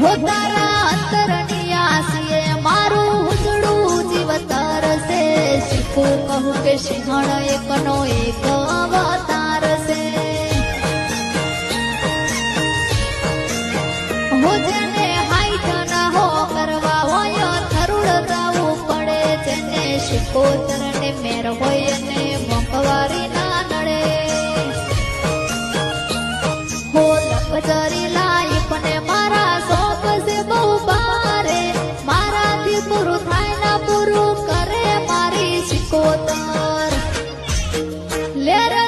હો તારા અંતરની આસીએ મારું ઉજળું જીવતર છે શીખું કહું કે સિંહણ એકનો એક અવતાર છે હો જેને હાઈટ ના હો કરવા હોય થરુડ ગાવું પડે જેને શિકોતર ને મેર હોય ને મોંઘવારી ના નડે હો લપજરી લાઈફ ને મારા શોખ છે બહુ ભારે મારાથી પૂરું થાય ના પૂરું કરે મારી શિકોતર લે રે